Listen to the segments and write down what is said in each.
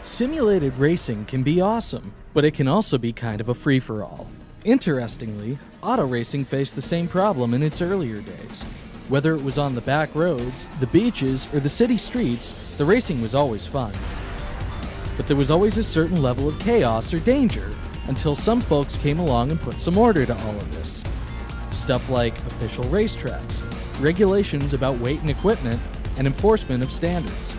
Simulated racing can be awesome, but it can also be kind of a free-for-all. Interestingly, auto racing faced the same problem in its earlier days. Whether it was on the back roads, the beaches, or the city streets, the racing was always fun. But there was always a certain level of chaos or danger, until some folks came along and put some order to all of this. Stuff like official racetracks, regulations about weight and equipment, and enforcement of standards.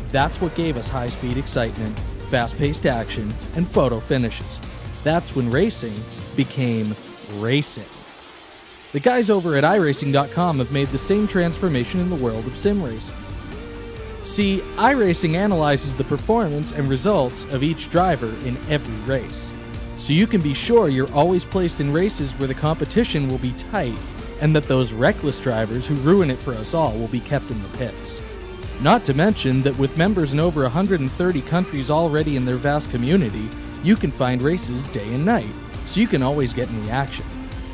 That's what gave us high-speed excitement, fast-paced action, and photo finishes. That's when racing became racing. The guys over at iRacing.com have made the same transformation in the world of sim racing. See, iRacing analyzes the performance and results of each driver in every race, so you can be sure you're always placed in races where the competition will be tight and that those reckless drivers who ruin it for us all will be kept in the pits. Not to mention that with members in over 130 countries already in their vast community, you can find races day and night, so you can always get in the action.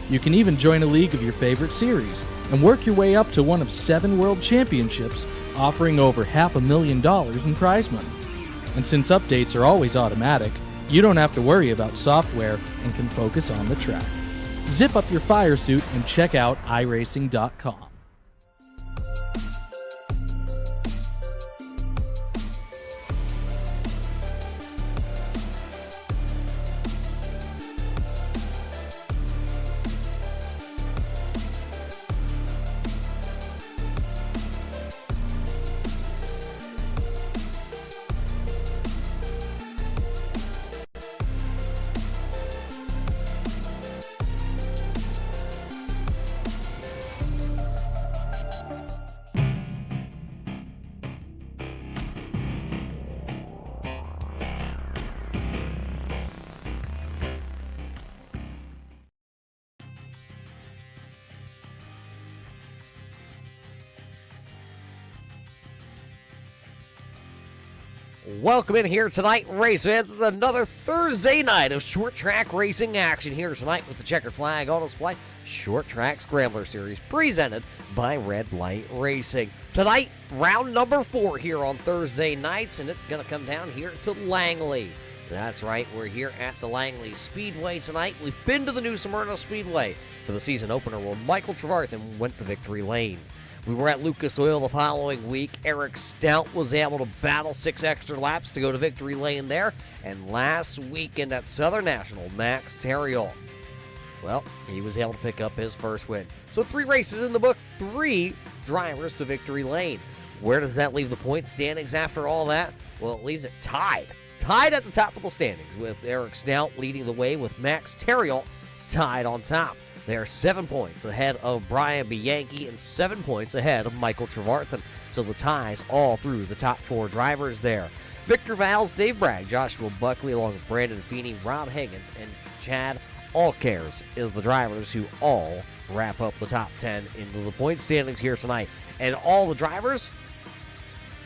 You can even join a league of your favorite series and work your way up to one of 7 world championships, offering over $500,000 in prize money. And since updates are always automatic, you don't have to worry about software and can focus on the track. Zip up your fire suit and check out iRacing.com. Welcome in here tonight, race fans. It's another Thursday night of short track racing action here tonight with the Checkered Flag Auto Supply Short Track Scrambler Series presented by Red Light Racing. Tonight, round number 4 here on Thursday nights, and it's going to come down here to Langley. That's right, we're here at the Langley Speedway tonight. We've been to the new Smyrna Speedway for the season opener where Michael Trevarthen went to victory lane. We were at Lucas Oil the following week. Eric Stout was able to battle 6 extra laps to go to victory lane there. And last weekend at Southern National, Max Terriol, well, he was able to pick up his first win. So 3 races in the books, 3 drivers to victory lane. Where does that leave the point standings after all that? Well, it leaves it tied. Tied at the top of the standings with Eric Stout leading the way with Max Terriol tied on top. They are 7 points ahead of Brian Bianchi and 7 points ahead of Michael Trevarthen. So the ties all through the top 4 drivers there. Victor Valls, Dave Bragg, Joshua Buckley, along with Brandon Feeney, Rob Higgins, and Chad Allcares is the drivers who all wrap up the top 10 into the point standings here tonight. And all the drivers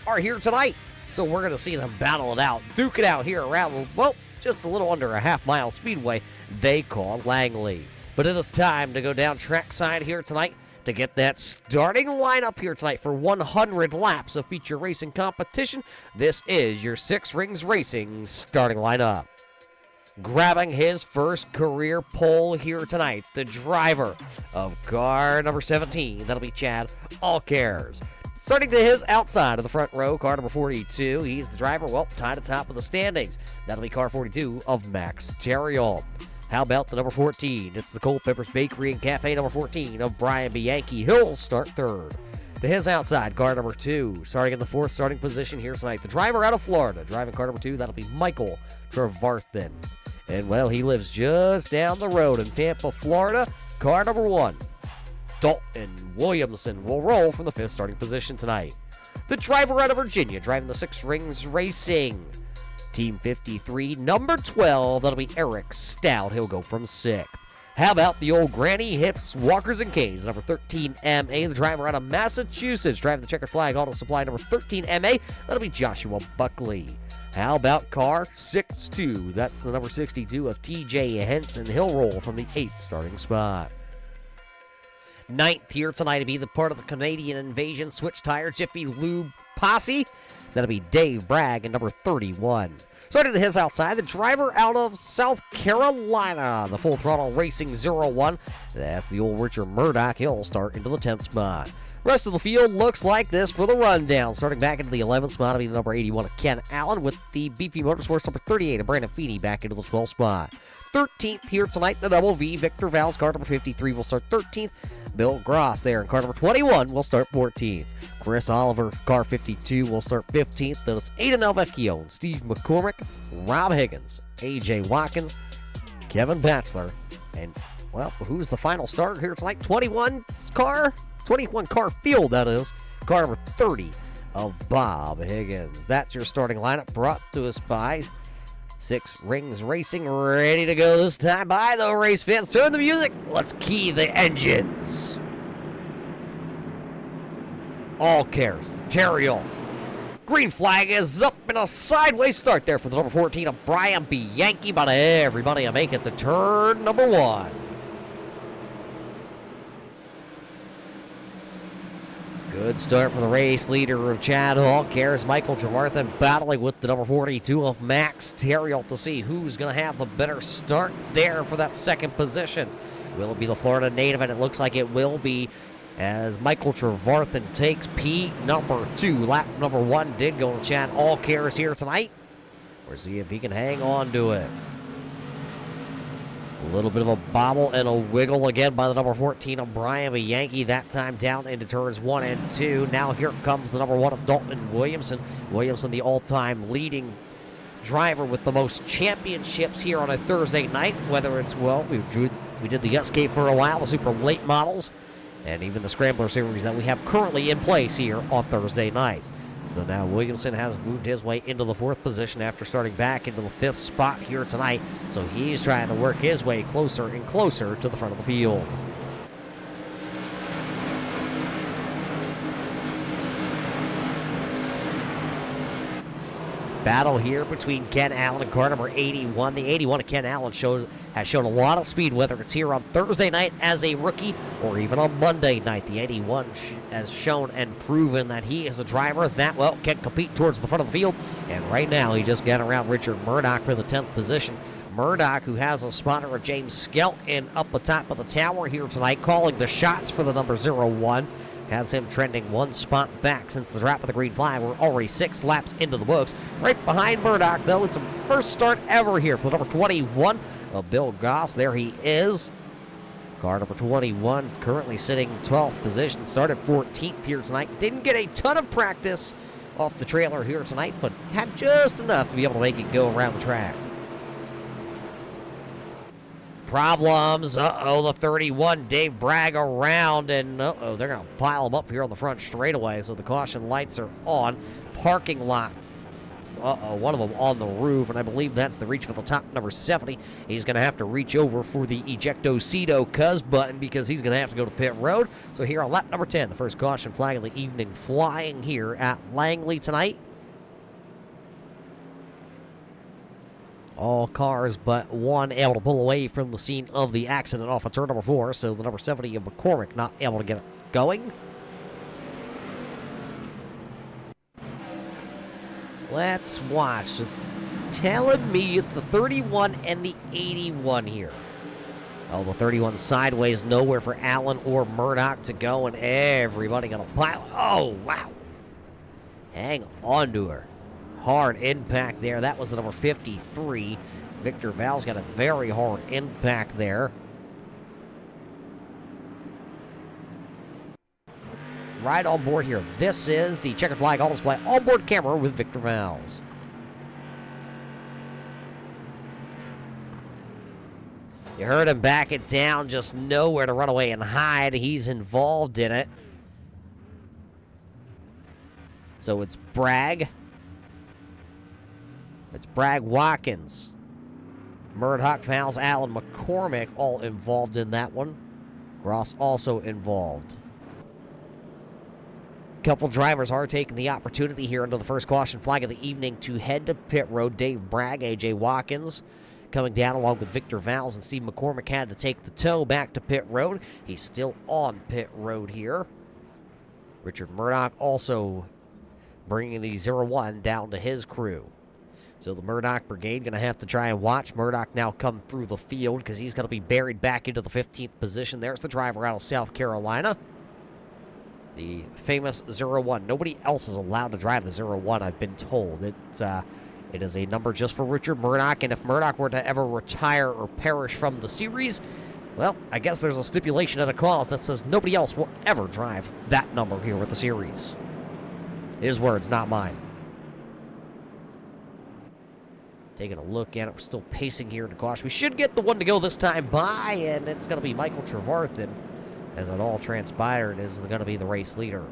are here tonight. So we're going to see them battle it out, duke it out here around, well, just a little under a half-mile speedway they call Langley. But it is time to go down trackside here tonight to get that starting lineup here tonight for 100 laps of feature racing competition. This is your Six Rings Racing starting lineup. Grabbing his first career pole here tonight, the driver of car number 17, that'll be Chad Allcares. Starting to his outside of the front row, car number 42, he's the driver, well, tied atop of the standings. That'll be car 42 of Max Terriol. How about the number 14? It's the Cold Peppers Bakery and Cafe number 14 of Brian Bianchi. He'll start third. To his outside, car number 2, starting in the 4th starting position here tonight. The driver out of Florida, driving car number 2, that'll be Michael Trevarthen. And, well, he lives just down the road in Tampa, Florida. Car number 1, Dalton Williamson, will roll from the 5th starting position tonight. The driver out of Virginia, driving the Six Rings Racing. Team 53, number 12, that'll be Eric Stout. He'll go from 6th. How about the old Granny Hips Walkers and Canes, number 13, MA, the driver out of Massachusetts, driving the Checkered Flag Auto Supply, number 13, MA, that'll be Joshua Buckley. How about car 6-2, that's the number 62 of TJ Henson. He'll roll from the 8th starting spot. 9th here tonight to be the part of the Canadian Invasion Switch Tire Jiffy Lube posse. That'll be Dave Bragg in number 31. Starting to his outside, the driver out of South Carolina, the Full Throttle Racing 01. That's the old Richard Murdoch. He'll start into the 10th spot. Rest of the field looks like this for the rundown. Starting back into the 11th spot will be the number 81 of Ken Allen, with the Beefy Motorsports number 38 of Brandon Feeney back into the 12th spot. 13th here tonight, the Double V. Victor Val's car number 53 will start 13th. Bill Gross there in car number 21 will start 14th. Chris Oliver, car 52, will start 15th. Then it's Aiden Alvecchio and Steve McCormick, Rob Higgins, A.J. Watkins, Kevin Batchelor, and, well, who's the final starter here tonight? 21 car field, that is. Car number 30 of Bob Higgins. That's your starting lineup, brought to us by Six Rings Racing. Ready to go this time. By the race fans, turn the music. Let's key the engines. All cares. Terrio. Green flag is up in a sideways start there for the number 14 of Brian Bianchi. But everybody will make it to turn number 1. Good start for the race leader of Chad Allcares, Michael Trevarthen, battling with the number 42 of Max Terriel to see who's going to have the better start there for that second position. Will it be the Florida native? And it looks like it will be, as Michael Trevarthen takes P number 2. Lap number 1 did go to Chad Allcares here tonight. We'll see if he can hang on to it. A little bit of a bobble and a wiggle again by the number 14 of Brian Bianchi, that time down into turns 1 and 2. Now here comes the number 1 of Dalton Williamson. Williamson, the all-time leading driver with the most championships here on a Thursday night, whether it's, well, we did the Escape for a while, the super late models, and even the Scrambler series that we have currently in place here on Thursday nights. So now Williamson has moved his way into the 4th position after starting back into the 5th spot here tonight. So he's trying to work his way closer and closer to the front of the field. Battle here between Ken Allen and car number 81. The 81 of Ken Allen has shown a lot of speed, whether it's here on Thursday night as a rookie or even on Monday night. The 81 has shown and proven that he is a driver that, well, can compete towards the front of the field. And right now, he just got around Richard Murdoch for the 10th position. Murdoch, who has a spotter of James Skelton up atop of the tower here tonight, calling the shots for the number 01. Has him trending 1 spot back since the drop of the green flag. We're already 6 laps into the books. Right behind Murdoch, though, it's the first start ever here for number 21 of Bill Goss. There he is. Car number 21 currently sitting 12th position. Started 14th here tonight. Didn't get a ton of practice off the trailer here tonight, but had just enough to be able to make it go around the track. Problems. The 31, Dave Bragg around, and they're going to pile him up here on the front straightaway, so the caution lights are on. Parking lot. One of them on the roof, and I believe that's the reach for the top number 70. He's going to have to reach over for the Ejectocito Cuz button because he's going to have to go to pit road. So here on lap number 10, the first caution flag of the evening flying here at Langley tonight. All cars but one able to pull away from the scene of the accident off of turn number 4. So the number 70 of McCormick not able to get it going. Let's watch. Telling me it's the 31 and the 81 here. Oh, the 31 sideways, nowhere for Allen or Murdoch to go, and everybody gonna pile. Oh, wow. Hang on to her. Hard impact there. That was the number 53. Victor Val's got a very hard impact there. Right on board here. This is the checkered flag on display onboard camera with Victor Val's. You heard him back it down, just nowhere to run away and hide. He's involved in it. So it's Bragg. It's Bragg, Watkins, Murdoch, Val's, Allen, McCormick all involved in that one. Gross also involved. Couple drivers are taking the opportunity here under the first caution flag of the evening to head to pit road. Dave Bragg, A.J. Watkins coming down along with Victor Val's, and Steve McCormick had to take the tow back to pit road. He's still on pit road here. Richard Murdoch also bringing the 0-1 down to his crew. So the Murdoch Brigade going to have to try and watch Murdoch now come through the field because he's going to be buried back into the 15th position. There's the driver out of South Carolina. The famous 0-1. Nobody else is allowed to drive the 0-1, I've been told. It is a number just for Richard Murdoch, and if Murdoch were to ever retire or perish from the series, well, I guess there's a stipulation and a clause that says nobody else will ever drive that number here with the series. His words, not mine. Taking a look at it, we're still pacing here in the caution. We should get the one to go this time by, and it's going to be Michael Trevarthen. As it all transpired, is going to be the race leader.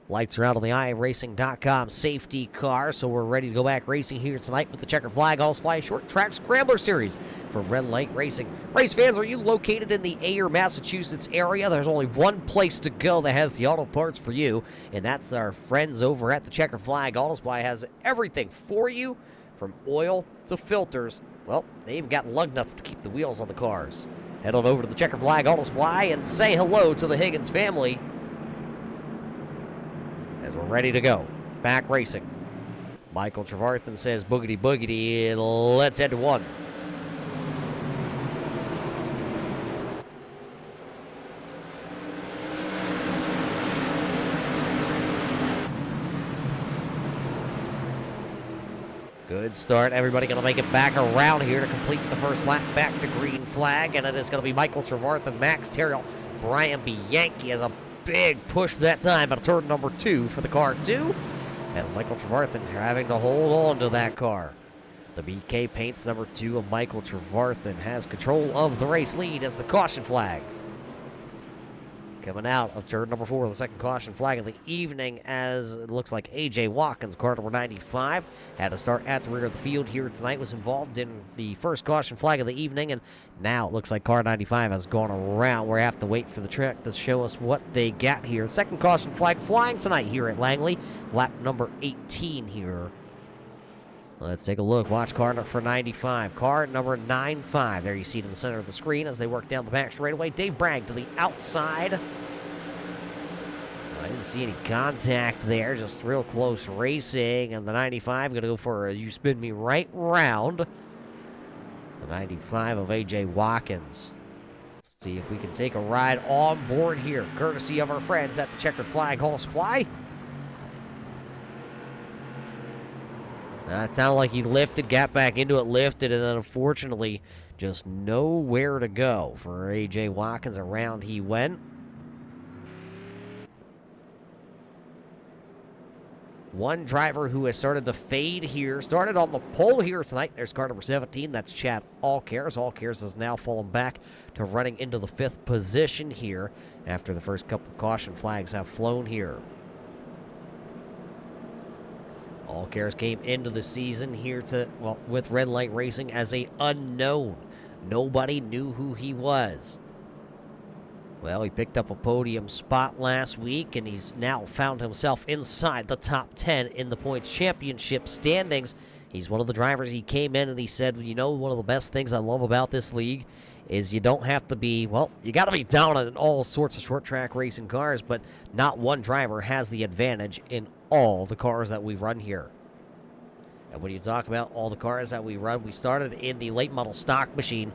Lights are out on the iRacing.com safety car, so we're ready to go back racing here tonight with the Checkered Flag All Supply Short Track Scrambler Series for Red Light Racing. Race fans, are you located in the Ayer, Massachusetts area? There's only one place to go that has the auto parts for you, and that's our friends over at the Checkered Flag Auto Supply. Has everything for you, from oil to filters. Well, they even got lug nuts to keep the wheels on the cars. Head on over to the Checkered Flag Auto Supply and say hello to the Higgins family as we're ready to go. Back racing. Michael Trevarthen says boogity boogity. Let's head to one. Good start. Everybody going to make it back around here to complete the first lap back to green flag. And it is going to be Michael Trevarthen, Max Terrill, Brian Bianchi has a big push that time out of turn number 2 for the car 2. As Michael Trevarthen having to hold on to that car. The BK paints number 2 of Michael Trevarthen has control of the race lead as the caution flag. Coming out of turn number 4, the second caution flag of the evening, as it looks like A.J. Watkins, car number 95, had to start at the rear of the field here tonight, was involved in the first caution flag of the evening, and now it looks like car 95 has gone around. We have to wait for the track to show us what they got here. Second caution flag flying tonight here at Langley, lap number 18 here. Let's take a look. Watch car number for 95. Car number 95. There you see it in the center of the screen as they work down the back straightaway. Dave Bragg to the outside. I didn't see any contact there. Just real close racing. And the 95 going to go for a you spin me right round. The 95 of A.J. Watkins. Let's see if we can take a ride on board here, courtesy of our friends at the Checkered Flag Auto Supply. It sounded like he lifted, got back into it, lifted, and then unfortunately just nowhere to go for A.J. Watkins. Around he went. One driver who has started to fade here, started on the pole here tonight. There's car number 17. That's Chad Allcares. Allcares has now fallen back to running into the 5th position here after the first couple of caution flags have flown here. Allcares came into the season here with Red Light Racing as a unknown. Nobody knew who he was. Well, he picked up a podium spot last week, and he's now found himself inside the top 10 in the points championship standings. He's one of the drivers. He came in and he said, you know, one of the best things I love about this league is you don't have to be, well, you got to be dominant in all sorts of short track racing cars, but not one driver has the advantage in all the cars that we run here. And when you talk about all the cars that we run, we started in the late model stock machine,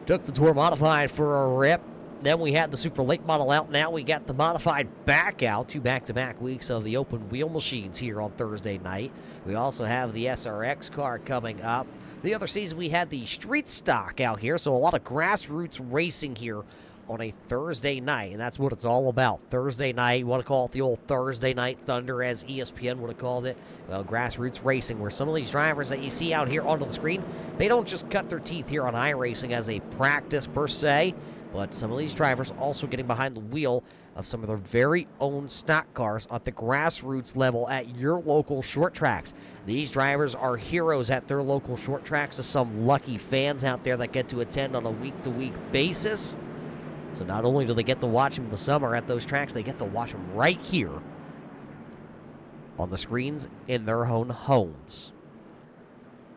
took the Tour Modified for a rip, then we had the Super Late Model out. Now we got the Modified back out. 2 back-to-back weeks of the open wheel machines here on Thursday night. We also have the SRX car coming up. The other season we had the Street Stock out here, so a lot of grassroots racing here on a Thursday night, and that's what it's all about. Thursday night, you want to call it the old Thursday Night Thunder, as ESPN would have called it. Well, grassroots racing, where some of these drivers that you see out here onto the screen, they don't just cut their teeth here on iRacing as a practice per se, but some of these drivers also getting behind the wheel of some of their very own stock cars at the grassroots level at your local short tracks. These drivers are heroes at their local short tracks to some lucky fans out there that get to attend on a week-to-week basis. So not only do they get to watch them in the summer at those tracks, they get to watch them right here on the screens in their own homes.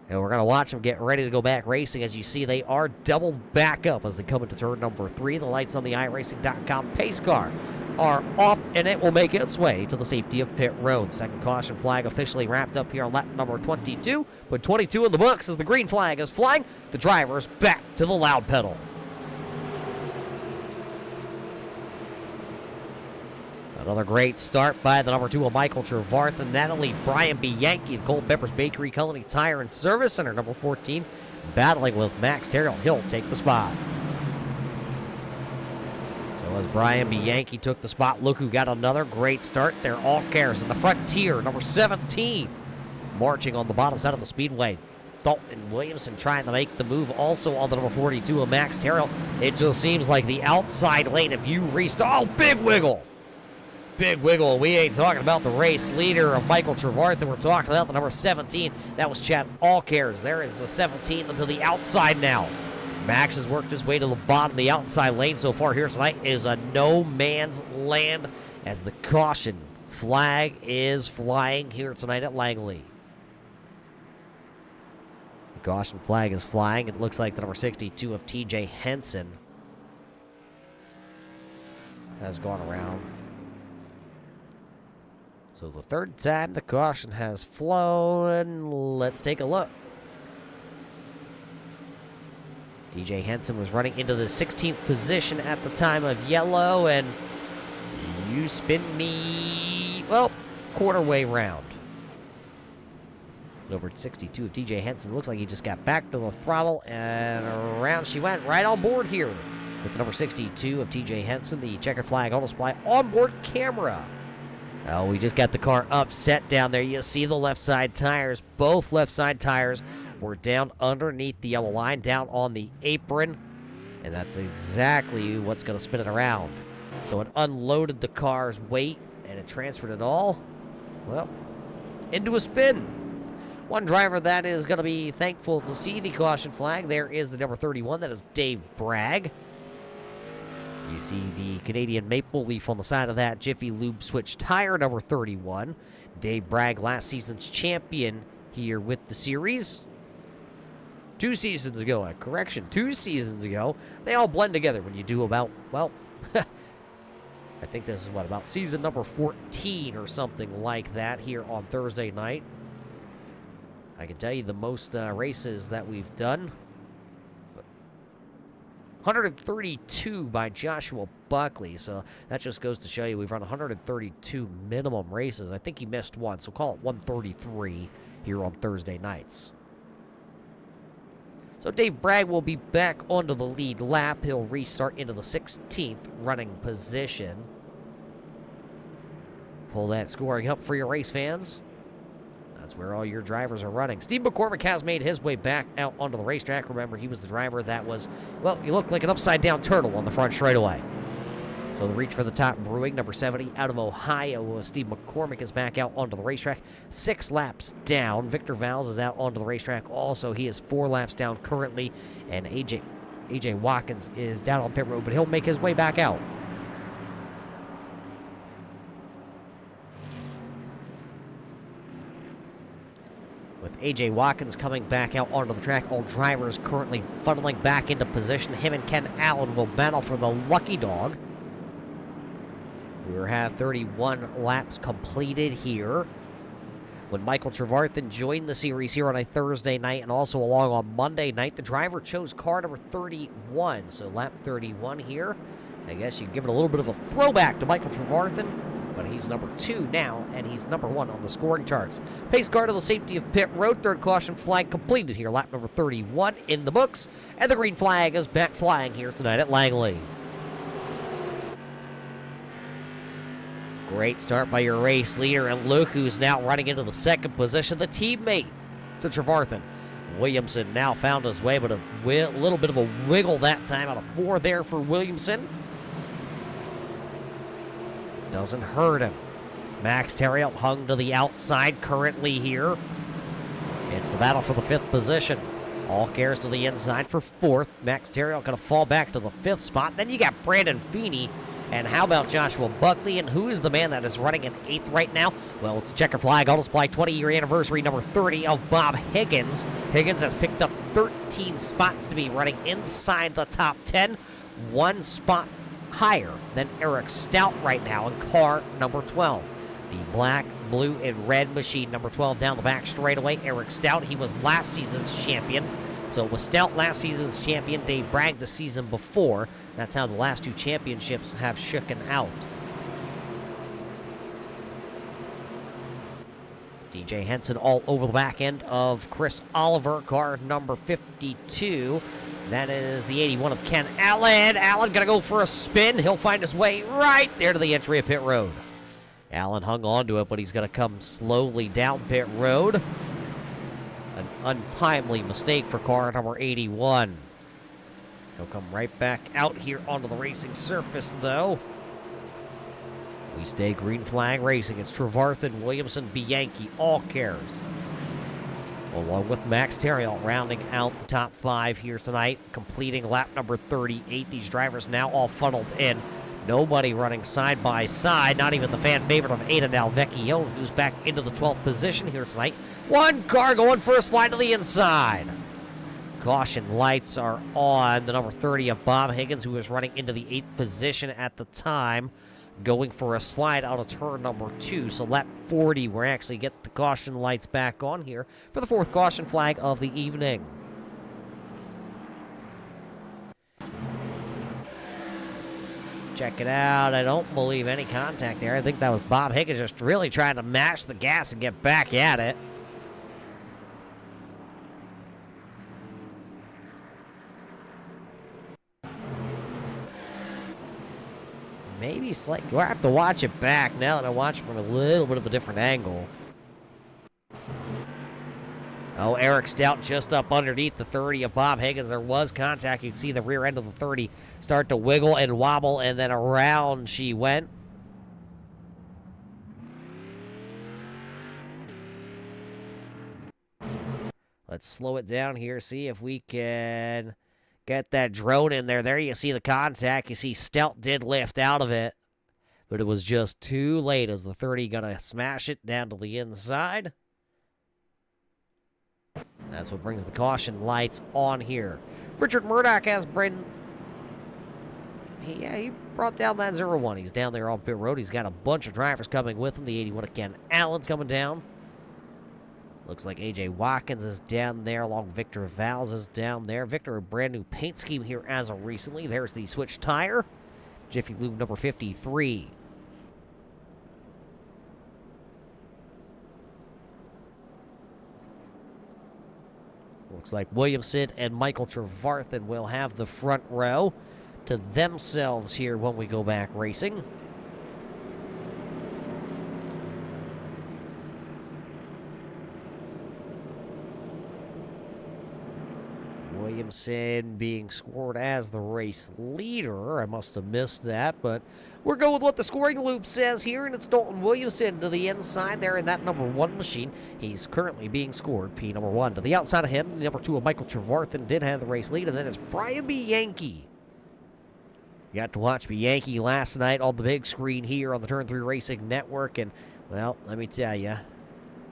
And we're going to watch them get ready to go back racing. As you see, they are doubled back up as they come into turn number 3. The lights on the iRacing.com pace car are off, and it will make its way to the safety of pit road. Second caution flag officially wrapped up here on lap number 22. But 22 in the books as the green flag is flying. The drivers back to the loud pedal. Another great start by the number 2 of Michael Trevarthen. Natalie Brian Bianchi of Cold Peppers Bakery, Culinary Tire and Service Center, number 14, battling with Max Terrell. He'll take the spot. So as Brian Bianchi took the spot, look who got another great start there. All cares in the Frontier, number 17, marching on the bottom side of the speedway. Dalton Williamson trying to make the move also on the number 42 of Max Terrell. It just seems like the outside lane, if you restart, oh, big wiggle. Big wiggle. We ain't talking about the race leader of Michael Trevarthen. We're talking about the number 17. That was Chad Allcares. There is the 17 to the outside now. Max has worked his way to the bottom. The outside lane so far here tonight is a no man's land as the caution flag is flying here tonight at Langley. The caution flag is flying. It looks like the number 62 of TJ Henson has gone around. So the third time the caution has flown. Let's take a look. DJ Henson was running into the 16th position at the time of yellow, and you spin me, well, quarter way round. Over 62 of TJ Henson. Looks like he just got back to the throttle, and around she went, right on board here with the number 62 of TJ Henson, the checkered flag on display, onboard camera. Oh, we just got the car upset down there. You see the left side tires. Both left side tires were down underneath the yellow line, down on the apron. And that's exactly what's going to spin it around. So it unloaded the car's weight, and it transferred it all, well, into a spin. One driver that is going to be thankful to see the caution flag. There is the number 31. That is Dave Bragg. You see the Canadian maple leaf on the side of that Jiffy Lube switch tire, number 31. Dave Bragg, last season's champion here with the series. 2 seasons ago, correction, 2 seasons ago. They all blend together when you do about, well, I think this is what, about season number 14 or something like that here on Thursday night. I can tell you the most races that we've done. 132 by Joshua Buckley, so that just goes to show you we've run 132 minimum races. I think he missed one, so call it 133 here on Thursday nights. So Dave Bragg will be back onto the lead lap. He'll restart into the 16th running position. Pull that scoring up for your race fans. That's where all your drivers are running. Steve McCormick has made his way back out onto the racetrack. Remember, he was the driver that was, well, he looked like an upside-down turtle on the front straightaway. So the reach for the top brewing, number 70 out of Ohio. Steve McCormick is back out onto the racetrack. 6 laps down. Victor Valls is out onto the racetrack. Also, he is 4 laps down currently. And AJ Watkins is down on pit road, but he'll make his way back out. With A.J. Watkins coming back out onto the track, all drivers currently funneling back into position. Him and Ken Allen will battle for the lucky dog. We will have 31 laps completed here. When Michael Trevarthen joined the series here on a Thursday night and also along on Monday night, the driver chose car number 31. So lap 31 here. I guess you can give it a little bit of a throwback to Michael Trevarthen. But he's number 2 now, and he's number 1 on the scoring charts. Pace car to the safety of pit road. Third caution flag completed here. Lap number 31 in the books. And the green flag is back flying here tonight at Langley. Great start by your race leader, and Luke, who's now running into the second position, the teammate to Trevarthen. Williamson now found his way, but a little bit of a wiggle that time out of 4 there for Williamson. Doesn't hurt him. Max Terrell hung to the outside currently here. It's the battle for the 5th position. All cares to the inside for 4th. Max Terrell going to fall back to the 5th spot. Then you got Brandon Feeney And how about Joshua Buckley? And who is the man that is running in 8th right now? Well, it's the checkered flag on display, 20-year anniversary, number 30 of Bob Higgins. Higgins has picked up 13 spots to be running inside the top 10, 1 spot higher than Eric Stout right now in car number 12. The black, blue, and red machine, number 12, down the back straightaway. Eric Stout, he was last season's champion. So it was Stout last season's champion, Dave Bragg the season before. That's how the last 2 championships have shooken out. DJ Henson all over the back end of Chris Oliver, car number 52. That is the 81 of Ken Allen. Allen gonna go for a spin. He'll find his way right there to the entry of pit road. Allen hung on to it, but he's gonna come slowly down pit road. An untimely mistake for car number 81. He'll come right back out here onto the racing surface, though. We stay green flag racing. It's Trevarthen, Williamson, Bianchi, all cares. Along with Max Terriel rounding out the top 5 here tonight, completing lap number 38. These drivers now all funneled in. Nobody running side by side, not even the fan favorite of Aidan Alvecchio, who's back into the 12th position here tonight. 1 car going for a slide to the inside. Caution lights are on. The number 30 of Bob Higgins, who was running into the 8th position at the time, going for a slide out of turn number 2. So lap 40, we're actually get the caution lights back on here for the 4th caution flag of the evening. Check it out. I don't believe any contact there. I think that was Bob Higgins just really trying to mash the gas and get back at it. Maybe slight. We'll have to watch it back now that I watch it from a little bit of a different angle. Oh, Eric Stout just up underneath the 30 of Bob Higgins. There was contact. You can see the rear end of the 30 start to wiggle and wobble, and then around she went. Let's slow it down here, see if we can get that drone in there. There you see the contact. You see Stout did lift out of it, but it was just too late as the 30 gonna smash it down to the inside. That's what brings the caution lights on here. Richard Murdoch has been... he brought down that 0-1. He's down there on pit road. He's got a bunch of drivers coming with him. The 81 of Ken Allen's coming down. Looks like A.J. Watkins is down there, along with Victor Valls is down there. Victor, a brand new paint scheme here as of recently. There's the switch tire. Jiffy Lube number 53. Looks like Williamson and Michael Trevarthen will have the front row to themselves here when we go back racing. Williamson being scored as the race leader. I must have missed that, but we're going with what the scoring loop says here, and it's Dalton Williamson to the inside there in that number 1 machine. He's currently being scored, P number 1. To the outside of him, number 2 of Michael Trevarthen did have the race lead, and then it's Brian Bianchi. You got to watch Bianchi last night on the big screen here on the Turn 3 Racing Network, and, well, let me tell you,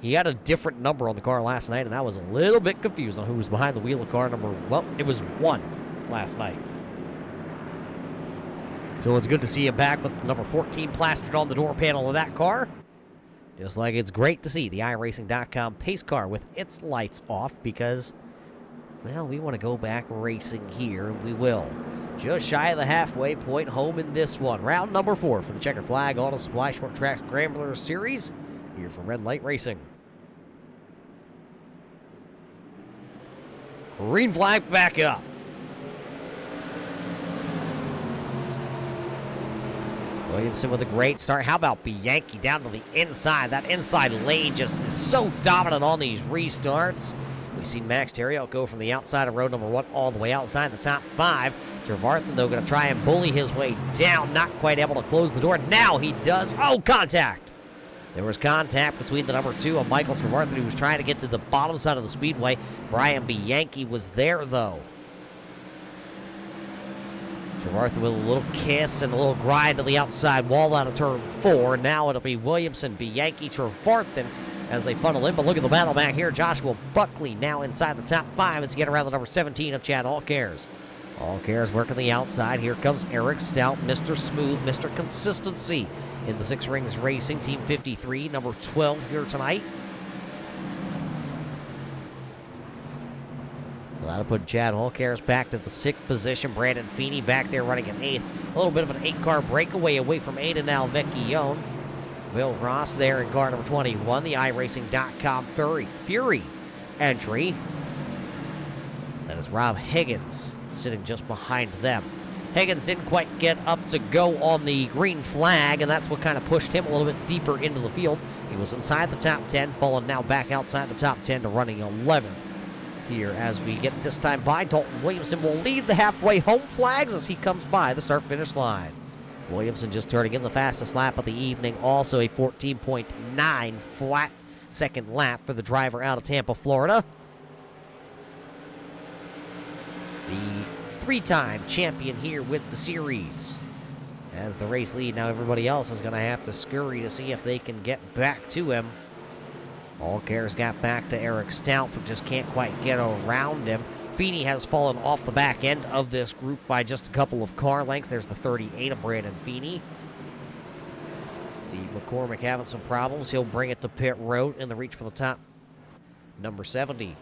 he had a different number on the car last night, and I was a little bit confused on who was behind the wheel of car number, well, it was 1 last night. So it's good to see him back with number 14 plastered on the door panel of that car. Just like it's great to see the iRacing.com pace car with its lights off because, well, we want to go back racing here, and we will. Just shy of the halfway point home in this one. Round number 4 for the Checkered Flag Auto Supply Short Track Scrambler Series here from Red Light Racing. Green flag back up. Williamson with a great start. How about Bianchi down to the inside? That inside lane just is so dominant on these restarts. We've seen Max Terriot go from the outside of road number 1 all the way outside the top 5. Trevarthen, though, going to try and bully his way down. Not quite able to close the door. Now he does. Oh, contact. There was contact between the number 2 of Michael Trevarthen, who was trying to get to the bottom side of the speedway. Brian Bianchi was there, though. Trevarthen with a little kiss and a little grind to the outside wall out of turn 4. Now it'll be Williamson, Bianchi, Trevarthen as they funnel in. But look at the battle back here. Joshua Buckley now inside the top 5 as you get around the number 17 of Chad Allcares. Allcares working the outside. Here comes Eric Stout, Mr. Smooth, Mr. Consistency in the Six Rings Racing, Team 53, number 12 here tonight. Well, that'll put Chad Allcares back to the 6th position. Brandon Feeney back there running an 8th. A little bit of an 8-car breakaway away from Aiden Alvecchione. Bill Ross there in car number 21, the iRacing.com Fury entry. That is Rob Higgins sitting just behind them. Higgins didn't quite get up to go on the green flag, and that's what kind of pushed him a little bit deeper into the field. He was inside the top 10, falling now back outside the top 10 to running 11th. Here as we get this time by, Dalton Williamson will lead the halfway home flags as he comes by the start-finish line. Williamson just turning in the fastest lap of the evening, also a 14.9 flat second lap for the driver out of Tampa, Florida. The 3-time champion here with the series. As the race lead, now everybody else is going to have to scurry to see if they can get back to him. Allcares got back to Eric Stout, but just can't quite get around him. Feeney has fallen off the back end of this group by just a couple of car lengths. There's the 38 of Brandon Feeney. Steve McCormick having some problems. He'll bring it to pit road in the reach for the top. Number 70.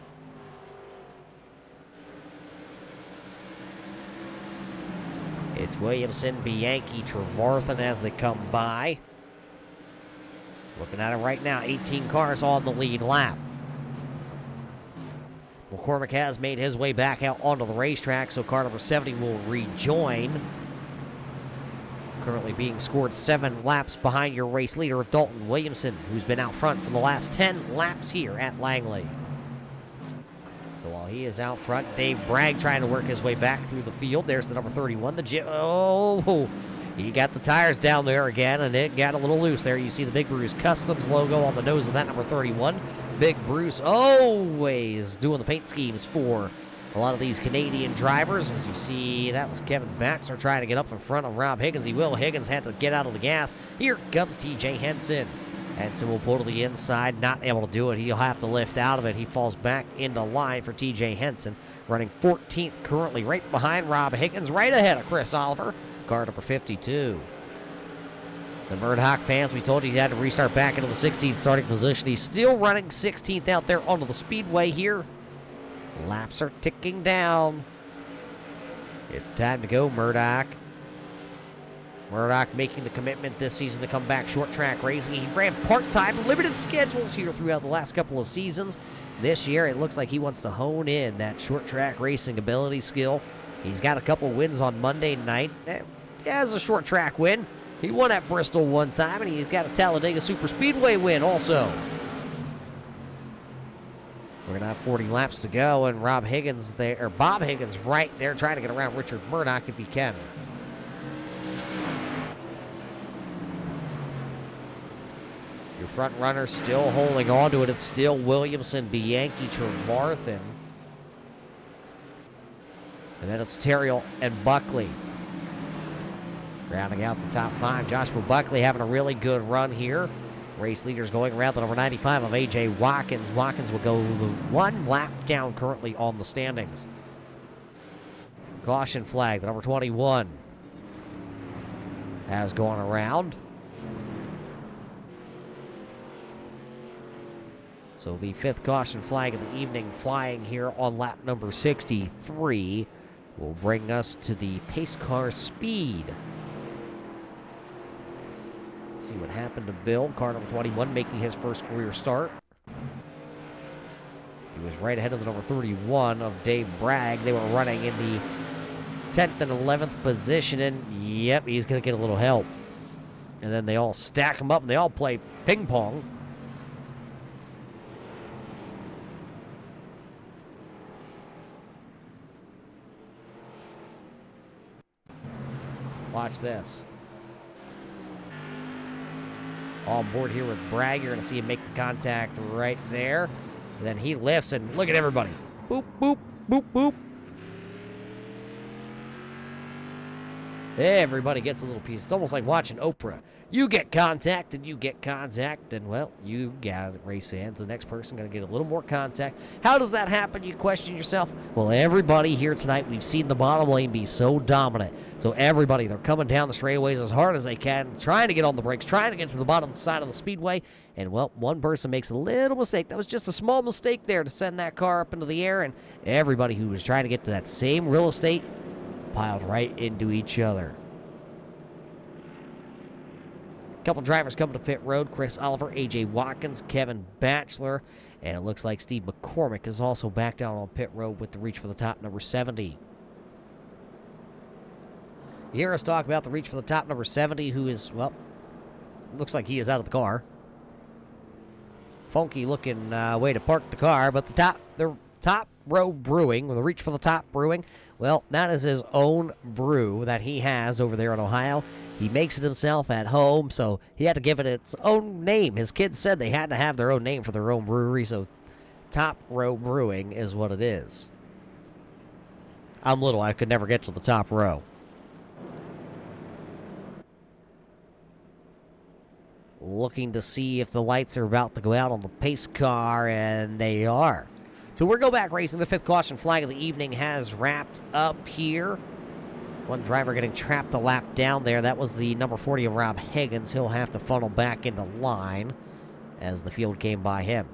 It's Williamson, Bianchi, Trevarthen as they come by. Looking at it right now, 18 cars on the lead lap. McCormick has made his way back out onto the racetrack, so car number 70 will rejoin. Currently being scored 7 laps behind your race leader of Dalton Williamson, who's been out front for the last 10 laps here at Langley. So while he is out front, Dave Bragg trying to work his way back through the field. There's the number 31. He got the tires down there again, and it got a little loose there. You see the Big Bruce Customs logo on the nose of that number 31. Big Bruce always doing the paint schemes for a lot of these Canadian drivers. As you see, that was Kevin Baxter trying to get up in front of Rob Higgins. Higgins had to get out of the gas. Here comes TJ Henson. Henson will pull to the inside, not able to do it. He'll have to lift out of it. He falls back into line for TJ Henson, running 14th currently, right behind Rob Higgins, right ahead of Chris Oliver, car number 52. The Murdoch fans, we told you he had to restart back into the 16th starting position. He's still running 16th out there onto the speedway here. Laps are ticking down. It's time to go, Murdoch. Murdoch making the commitment this season to come back short track racing. He ran part-time, limited schedules here throughout the last couple of seasons. This year, it looks like he wants to hone in that short track racing ability skill. He's got a couple wins on Monday night. He has a short track win. He won at Bristol one time, and he's got a Talladega Super Speedway win also. We're going to have 40 laps to go, and Bob Higgins right there trying to get around Richard Murdoch if he can. Your front runner still holding on to it. It's still Williamson, Bianchi, Trevarthen. And then it's Terrill and Buckley. Rounding out the top 5, Joshua Buckley having a really good run here. Race leaders going around the number 95 of A.J. Watkins. Watkins will go the 1 lap down currently on the standings. Caution flag, the number 21 has gone around. So the 5th caution flag of the evening flying here on lap number 63 will bring us to the pace car speed. See what happened to Bill, car number 21, making his first career start. He was right ahead of the number 31 of Dave Bragg. They were running in the 10th and 11th position, and yep, he's going to get a little help. And then they all stack him up, and they all play ping pong. Watch this. On board here with Bragg. You're going to see him make the contact right there. And then he lifts, and look at everybody. Boop, boop, boop, boop. Everybody gets a little piece. It's almost like watching Oprah. You get contact, and well, you got it, race fans. The next person going to get a little more contact. How does that happen, you question yourself? Well, everybody here tonight, we've seen the bottom lane be so dominant. So everybody, they're coming down the straightaways as hard as they can, trying to get on the brakes, trying to get to the bottom side of the speedway. And, well, one person makes a little mistake. That was just a small mistake there to send that car up into the air, and everybody who was trying to get to that same real estate piled right into each other. Couple drivers coming to pit road. Chris Oliver, A.J. Watkins, Kevin Batchelor, and it looks like Steve McCormick is also back down on pit road with the reach for the top, number 70. You hear us talk about the reach for the top, number 70, who is, well, looks like he is out of the car. Funky looking way to park the car, but the top row brewing, with the reach for the top brewing, well, that is his own brew that he has over there in Ohio. He makes it himself at home, so he had to give it its own name. His kids said they had to have their own name for their own brewery, so Top Row Brewing is what it is. I'm little, I could never get to the top row. Looking to see if the lights are about to go out on the pace car, and they are. So we're go back racing. The fifth caution flag of the evening has wrapped up here. One driver getting trapped a lap down there. That was the number 40 of Rob Higgins. He'll have to funnel back into line as the field came by him.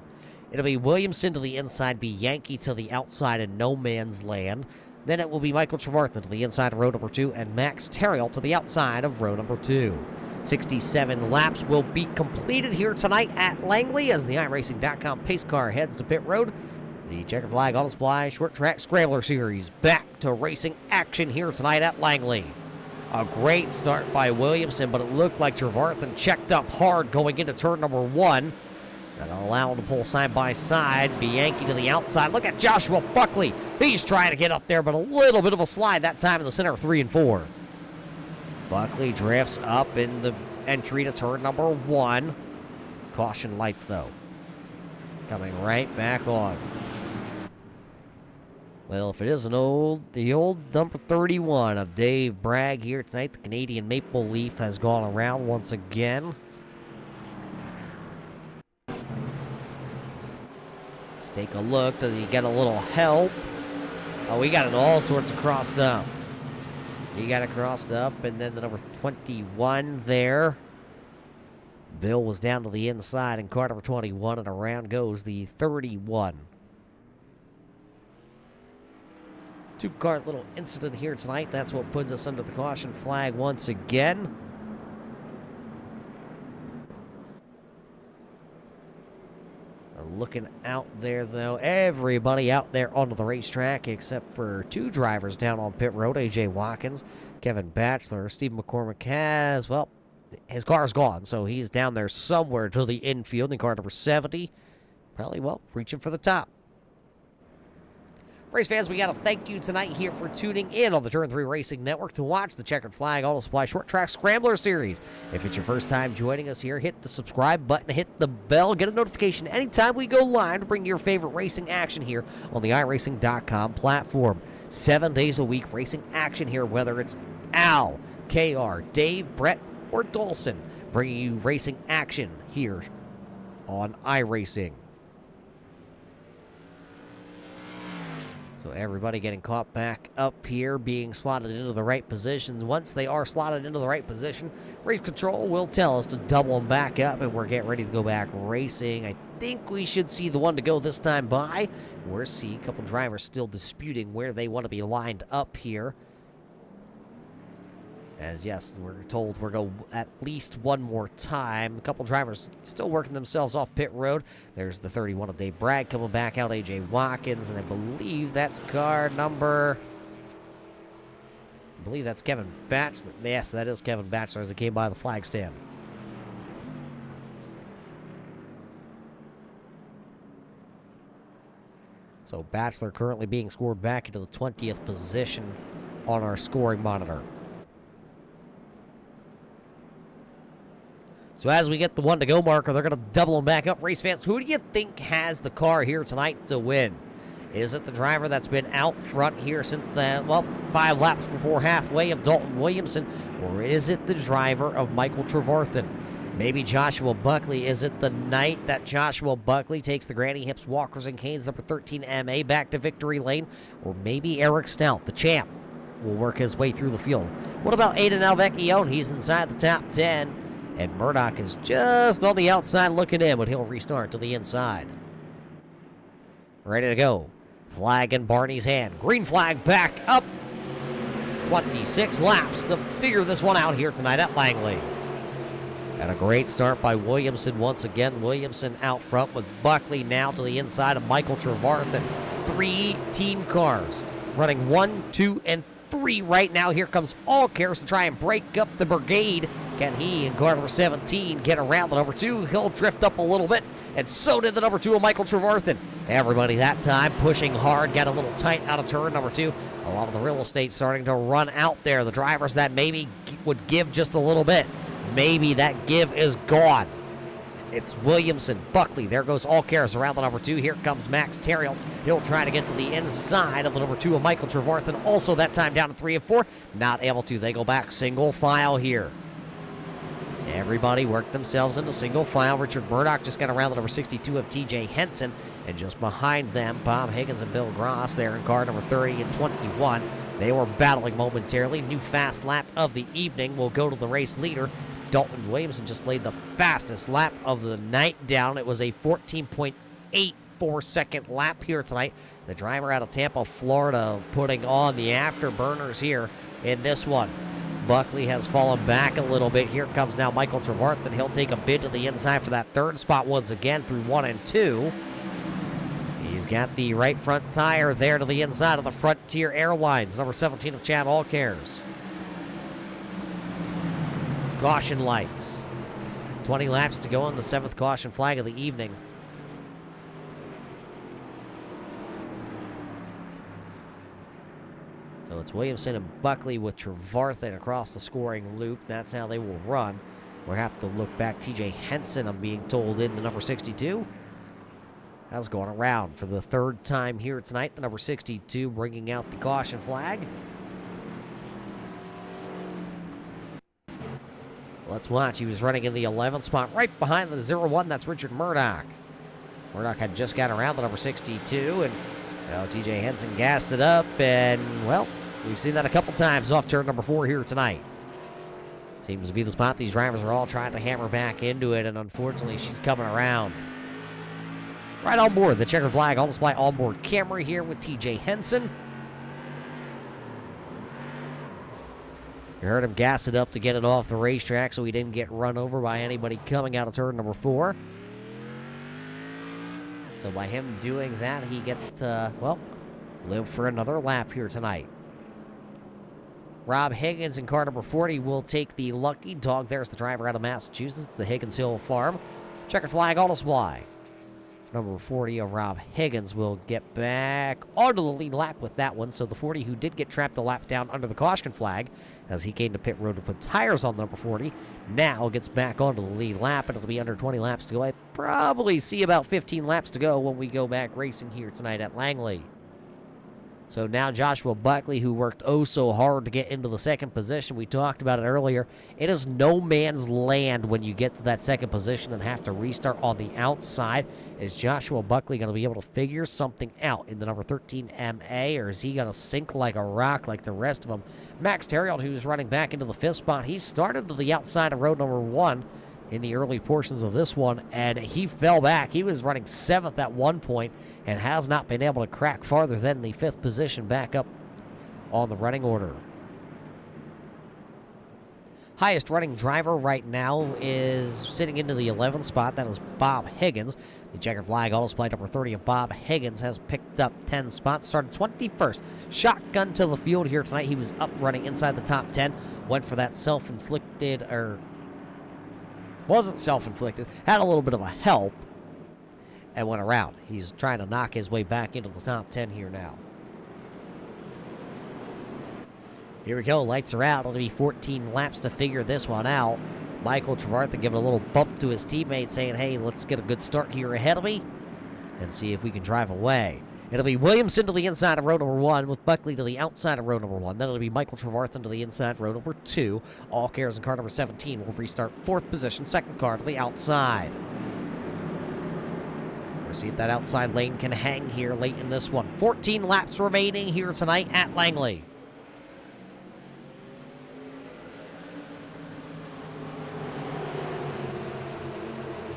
It'll be Williamson to the inside, be Yankee to the outside in no man's land. Then it will be Michael Trevarthen to the inside of row number 2 and Max Terrill to the outside of row number 2. 67 laps will be completed here tonight at Langley as the iRacing.com pace car heads to pit road. The Checkered Flag Auto Supply Short Track Scrambler Series back to racing action here tonight at Langley. A great start by Williamson, but it looked like Trevarthen checked up hard going into turn number 1. That'll allow him to pull side by side. Bianchi to the outside. Look at Joshua Buckley. He's trying to get up there, but a little bit of a slide that time in the center of 3 and 4. Buckley drifts up in the entry to turn number 1. Caution lights, though. Coming right back on. Well, if it isn't the old number 31 of Dave Bragg here tonight, the Canadian Maple Leaf has gone around once again. Let's take a look. Does he get a little help? Oh, we got it all sorts of crossed up. He got it crossed up, and then the number 21 there. Bill was down to the inside in car number 21, and around goes the 31. Two-car little incident here tonight. That's what puts us under the caution flag once again. Looking out there, though, everybody out there onto the racetrack except for 2 drivers down on pit road. A.J. Watkins, Kevin Batchelor. Steve McCormick has, well, his car's gone, so he's down there somewhere to the infield in car number 70. Probably, well, reaching for the top. Race fans, we got to thank you tonight here for tuning in on the Turn 3 Racing Network to watch the Checkered Flag Auto Supply Short Track Scrambler Series. If it's your first time joining us here, hit the subscribe button, hit the bell, get a notification anytime we go live to bring your favorite racing action here on the iRacing.com platform. 7 days a week racing action here, whether it's Al, KR, Dave, Brett, or Dawson, bringing you racing action here on iRacing. So everybody getting caught back up here, being slotted into the right positions. Once they are slotted into the right position, race control will tell us to double them back up, and we're getting ready to go back racing. I think we should see the one to go this time by. We're seeing a couple drivers still disputing where they want to be lined up here. As, yes, we're told we're going at least one more time. A couple drivers still working themselves off pit road. There's the 31 of Dave Bragg coming back out, A.J. Watkins, and I believe that's car number... I believe that's Kevin Batchelor. Yes, that is Kevin Batchelor as it came by the flag stand. So Batchelor currently being scored back into the 20th position on our scoring monitor. So as we get the one-to-go marker, they're going to double them back up. Race fans, who do you think has the car here tonight to win? Is it the driver that's been out front here since the, 5 laps before halfway of Dalton Williamson? Or is it the driver of Michael Trevarthen? Maybe Joshua Buckley. Is it the night that Joshua Buckley takes the Granny Hips Walkers and Canes number 13 MA back to victory lane? Or maybe Eric Stout, the champ, will work his way through the field. What about Aiden Alvecchione? He's inside the top 10. And Murdoch is just on the outside looking in, but he'll restart to the inside. Ready to go. Flag in Barney's hand. Green flag back up. 26 laps to figure this one out here tonight at Langley. And a great start by Williamson once again. Williamson out front with Buckley now to the inside of Michael Trevarthen. 3 team cars running 1, 2, and 3 right now. Here comes All Cares to try and break up the brigade. Can he and car number 17 get around the number 2? He'll drift up a little bit, and so did the number 2 of Michael Trevarthen. Everybody that time pushing hard, got a little tight out of turn number 2. A lot of the real estate starting to run out there. The drivers that maybe would give just a little bit, maybe that give is gone. It's Williamson, Buckley. There goes All Cares around the number 2. Here comes Max Terriel. He'll try to get to the inside of the number 2 of Michael Trevarthen. Also that time down to 3 and 4. Not able to. They go back single file here. Everybody worked themselves into single file. Richard Murdoch just got around the number 62 of TJ Henson. And just behind them, Bob Higgins and Bill Gross there in car number 30 and 21. They were battling momentarily. New fast lap of the evening will go to the race leader. Dalton Williamson just laid the fastest lap of the night down. It was a 14.84 second lap here tonight. The driver out of Tampa, Florida, putting on the afterburners here in this one. Buckley has fallen back a little bit. Here comes now Michael Trevarthen. He'll take a bid to the inside for that third spot once again through 1 and 2. He's got the right front tire there to the inside of the Frontier Airlines. Number 17 of Chad All Cares. Caution lights. 20 laps to go on the 7th caution flag of the evening. So it's Williamson and Buckley with Trevarthen across the scoring loop. That's how they will run. We'll have to look back. TJ Henson, I'm being told, in the number 62. That's going around for the 3rd time here tonight. The number 62 bringing out the caution flag. Let's watch. He was running in the 11th spot right behind the 0-1. That's Richard Murdoch. Murdoch had just got around the number 62, and TJ Henson gassed it up, and, well, we've seen that a couple times off turn number 4 here tonight. Seems to be the spot these drivers are all trying to hammer back into it, and unfortunately she's coming around. Right on board, the checkered flag on display onboard camera here with TJ Henson. You heard him gas it up to get it off the racetrack so he didn't get run over by anybody coming out of turn number 4. So by him doing that, he gets to, well, live for another lap here tonight. Rob Higgins in car number 40 will take the lucky dog. There's the driver out of Massachusetts, the Higgins Hill Farm. Checkered flag on display. Number 40 of Rob Higgins will get back onto the lead lap with that one. So the 40 who did get trapped a lap down under the caution flag as he came to pit road to put tires on number 40, now gets back onto the lead lap, and it'll be under 20 laps to go. I probably see about 15 laps to go when we go back racing here tonight at Langley. So now Joshua Buckley, who worked oh so hard to get into the second position. We talked about it earlier. It is no man's land when you get to that second position and have to restart on the outside. Is Joshua Buckley going to be able to figure something out in the number 13 MA, or is he going to sink like a rock like the rest of them? Max Terriot, who's running back into the 5th spot, he started to the outside of road number 1 in the early portions of this one, and he fell back. He was running 7th at one point and has not been able to crack farther than the 5th position back up on the running order. Highest running driver right now is sitting into the 11th spot. That is Bob Higgins. The checkered flag on display number 30 of Bob Higgins has picked up 10 spots, started 21st. Shotgun to the field here tonight. He was up running inside the top 10. Went for that self-inflicted, or wasn't self-inflicted, had a little bit of a help, and went around. He's trying to knock his way back into the top 10 here now. Here we go, lights are out. It'll be 14 laps to figure this one out. Michael Trevarthen giving a little bump to his teammate, saying, hey, let's get a good start here ahead of me and see if we can drive away. It'll be Williamson to the inside of row number 1 with Buckley to the outside of row number 1. Then it'll be Michael Trevarthen to the inside of row number 2. All cares in car number 17 will restart 4th position, 2nd car to the outside. We'll see if that outside lane can hang here late in this one. 14 laps remaining here tonight at Langley.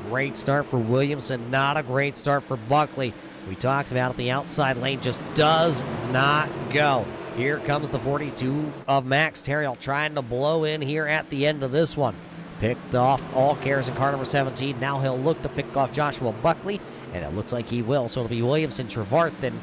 Great start for Williamson, not a great start for Buckley. We talked about it, the outside lane just does not go. Here comes the 42 of Max Terrill trying to blow in here at the end of this one. Picked off all cares in car number 17. Now he'll look to pick off Joshua Buckley, and it looks like he will. So it'll be Williamson, Trevarthen,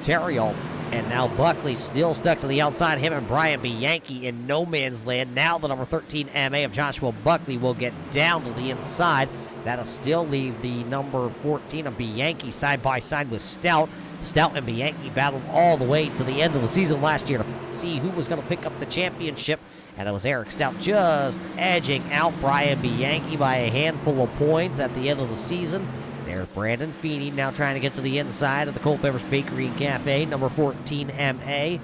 Terrill, and now Buckley still stuck to the outside. Him and Brian Bianchi in no man's land. Now the number 13 MA of Joshua Buckley will get down to the inside. That'll still leave the number 14 of Bianchi side by side with Stout. Stout and Bianchi battled all the way to the end of the season last year to see who was going to pick up the championship. And it was Eric Stout just edging out Brian Bianchi by a handful of points at the end of the season. There's Brandon Feeney now trying to get to the inside of the Culpeper's Bakery and Cafe, number 14 MA.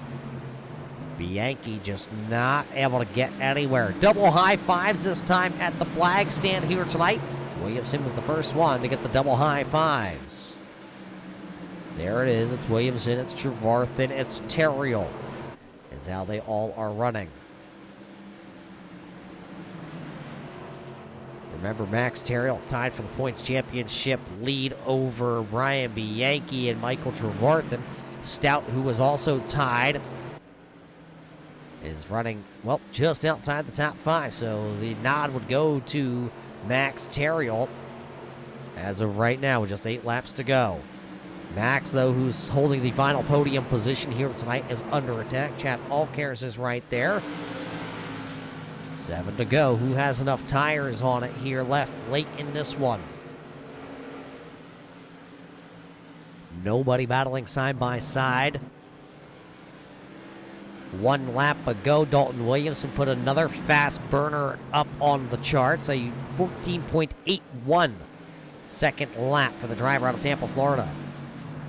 Bianchi just not able to get anywhere. Double high fives this time at the flag stand here tonight. Williamson was the first one to get the double high fives. There it is. It's Williamson, it's Trevarthen, it's Terrill. Is how they all are running. Remember, Max Terrill tied for the points championship lead over Brian Bianchi and Michael Trevarthen. Stout, who was also tied, is running, well, just outside the top 5. So the nod would go to Max Terrill as of right now with just 8 laps to go. Max, though, who's holding the final podium position here tonight, is under attack. Chad Allcares is right there. 7 to go. Who has enough tires on it here left late in this one? Nobody battling side by side. 1 lap ago, Dalton Williamson put another fast burner up on the charts. A 14.81 second lap for the driver out of Tampa, Florida.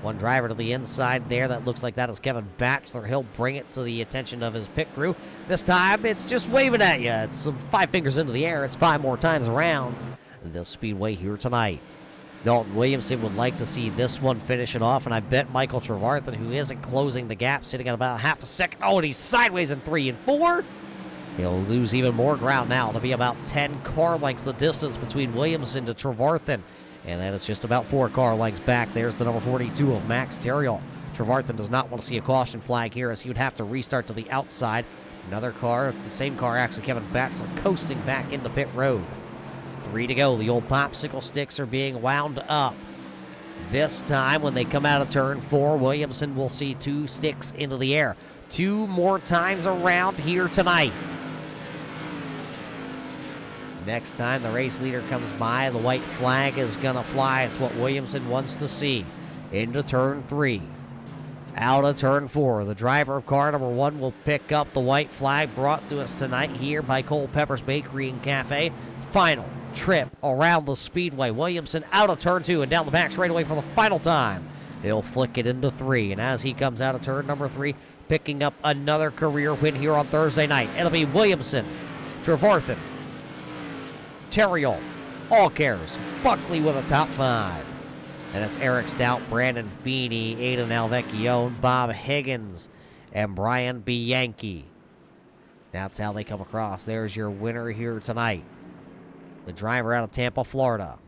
One driver to the inside there. That looks like that is Kevin Batchelor. He'll bring it to the attention of his pit crew. This time, it's just waving at you. It's some 5 fingers into the air. It's 5 more times around the speedway here tonight. Dalton Williamson would like to see this one finish it off, and I bet Michael Trevarthen, who isn't closing the gap, sitting at about half a second. Oh, and he's sideways in 3 and 4. He'll lose even more ground now. It'll be about 10 car lengths the distance between Williamson to Trevarthen. And then it's just about 4 car lengths back. There's the number 42 of Max Terrill. Trevarthen does not want to see a caution flag here, as he would have to restart to the outside. Another car, it's the same car, actually, Kevin Batchelor, coasting back into pit road. 3 to go. The old popsicle sticks are being wound up. This time, when they come out of turn 4, Williamson will see 2 sticks into the air. 2 more times around here tonight. Next time the race leader comes by, the white flag is going to fly. It's what Williamson wants to see. Into turn 3. Out of turn 4. The driver of car number 1 will pick up the white flag brought to us tonight here by Culpeper's Bakery and Cafe. Final trip around the speedway. Williamson out of turn 2 and down the back straightaway for the final time. He'll flick it into 3. And as he comes out of turn number 3, picking up another career win here on Thursday night. It'll be Williamson, Trevarthen, Terrill, Allcares, Buckley with a top 5. And it's Eric Stout, Brandon Feeney, Aidan Alvecchione, Bob Higgins, and Brian Bianchi. That's how they come across. There's your winner here tonight. The driver out of Tampa, Florida.